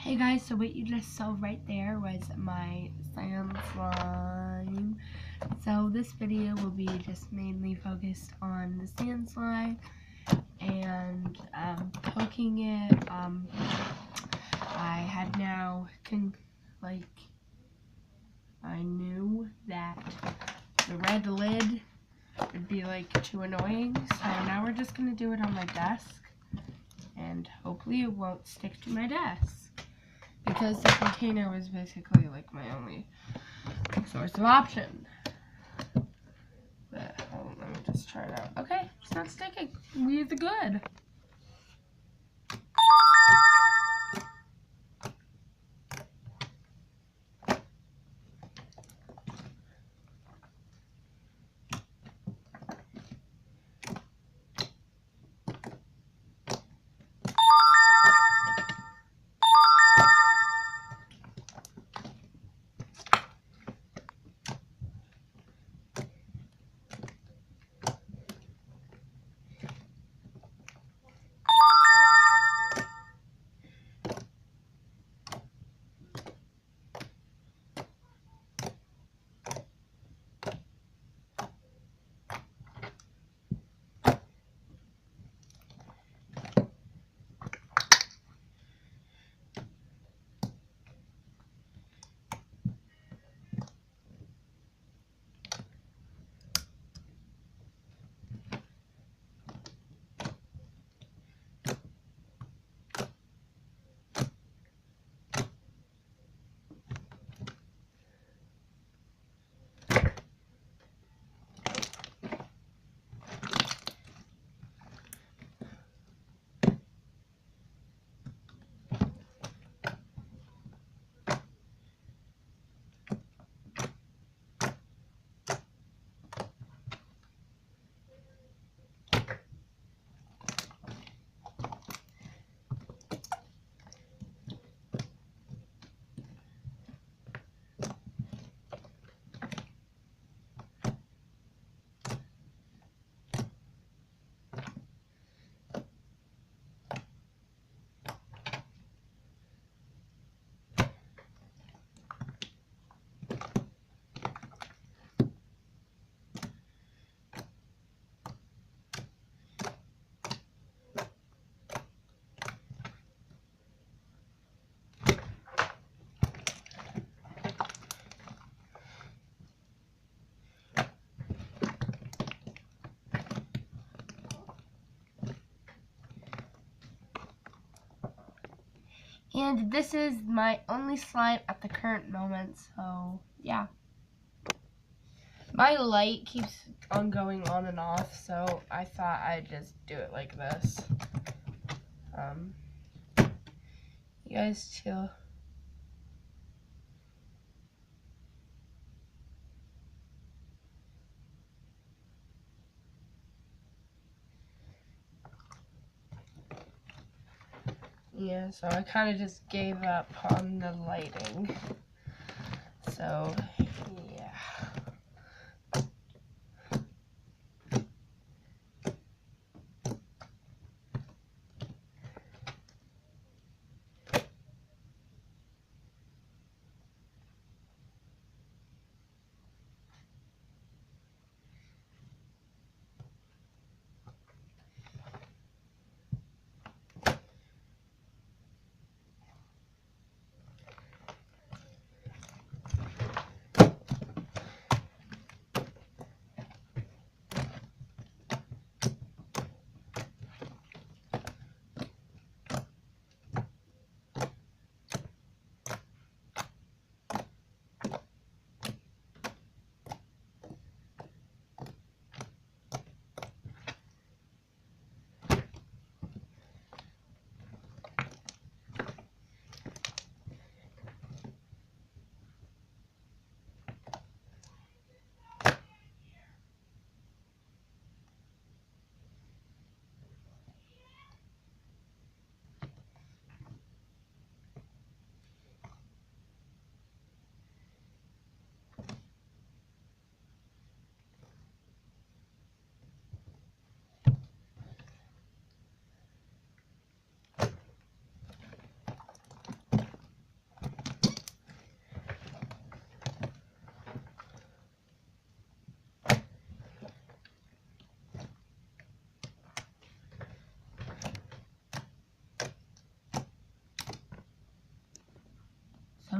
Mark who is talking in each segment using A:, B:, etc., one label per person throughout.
A: Hey guys, so what you just saw right there was my sand slime. So this video will be just mainly focused on the sand slime and poking it. I had now I knew that the red lid would be too annoying, so now we're just gonna do it on my desk and hopefully it won't stick to my desk, because the container was basically my only source of option. But let me just try it out. Okay, it's not sticking. We're good. And this is my only slime at the current moment, so yeah. My light keeps on going on and off, so I thought I'd just do it like this. You guys chill. Yeah, so I kind of just gave up on the lighting. So, yeah.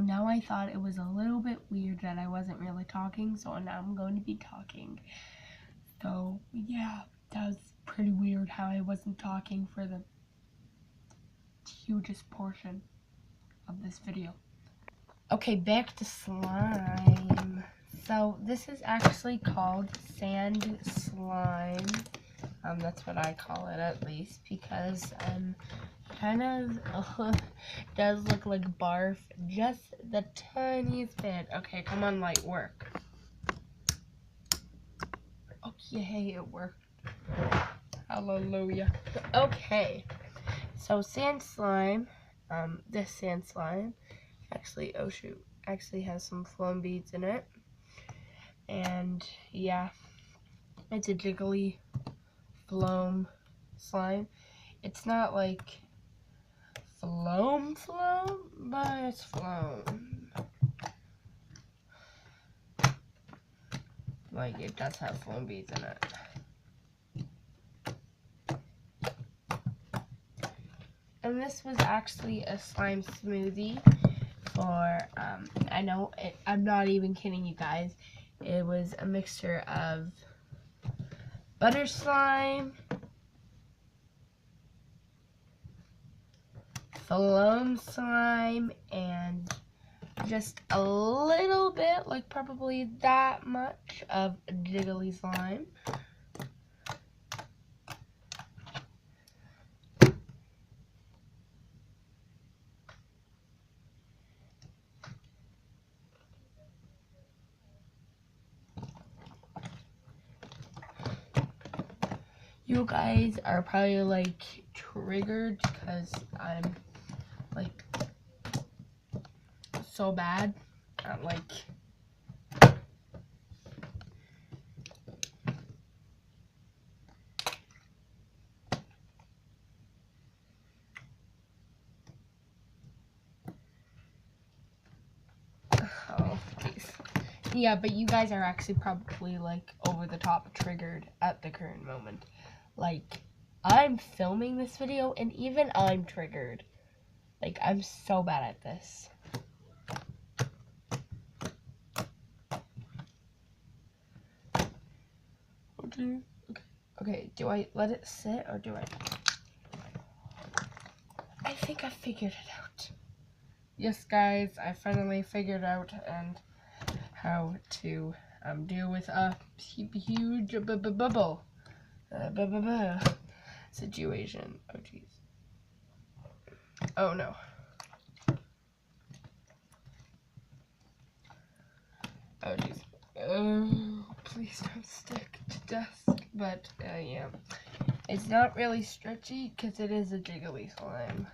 A: now I thought it was a little bit weird that I wasn't really talking, so now I'm going to be talking. So yeah, that was pretty weird how I wasn't talking for the hugest portion of this video. Okay, back to slime. So this is actually called sand slime. That's what I call it, at least, because kind of does look like barf, just the tiniest bit. Okay, come on, light, work. Okay, it worked. Hallelujah. Okay, so sand slime, this sand slime, actually, oh shoot, actually has some foam beads in it. And yeah, it's a jiggly foam slime. It's not like foam, but it's foam. Like, it does have foam beads in it. And this was actually a slime smoothie for, I know, I'm not even kidding you guys. It was a mixture of butter slime, foam slime, and just a little bit, like probably that much of jiggly slime. You guys are probably like triggered because I'm like so bad at like oh jeez. Yeah, but you guys are actually probably like over the top triggered at the current moment. Like, I'm filming this video and even I'm triggered. Like, I'm so bad at this. Okay, do I let it sit or do I think I figured it out. Yes, guys, I finally figured out how to deal with a huge bubble situation. Oh jeez. Oh no. Oh jeez. Oh, please don't stick to desk. But yeah, it's not really stretchy because it is a jiggly slime.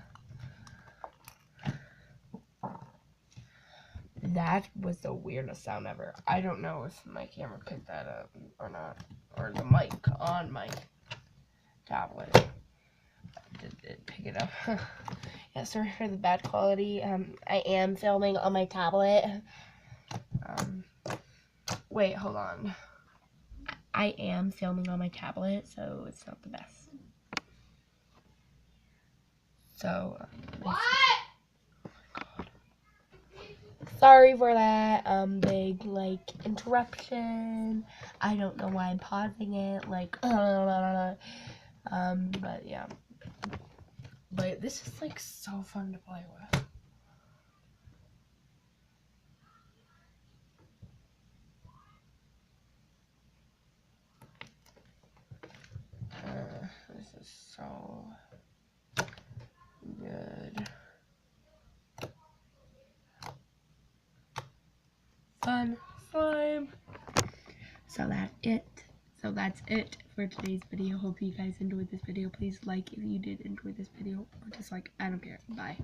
A: That was the weirdest sound ever. I don't know if my camera picked that up or not, or the mic on my tablet. Did it pick it up? Yeah, sorry for the bad quality. I am filming on my tablet. Wait, hold on. I am filming on my tablet, so it's not the best. So, what? Sorry for that big like interruption. I don't know why I'm pausing it, like but yeah. But this is like so fun to play with. This is so good. Fun slime. So that's it for today's video. Hope you guys enjoyed this video. Please like if you did enjoy this video, or dislike, I don't care. Bye.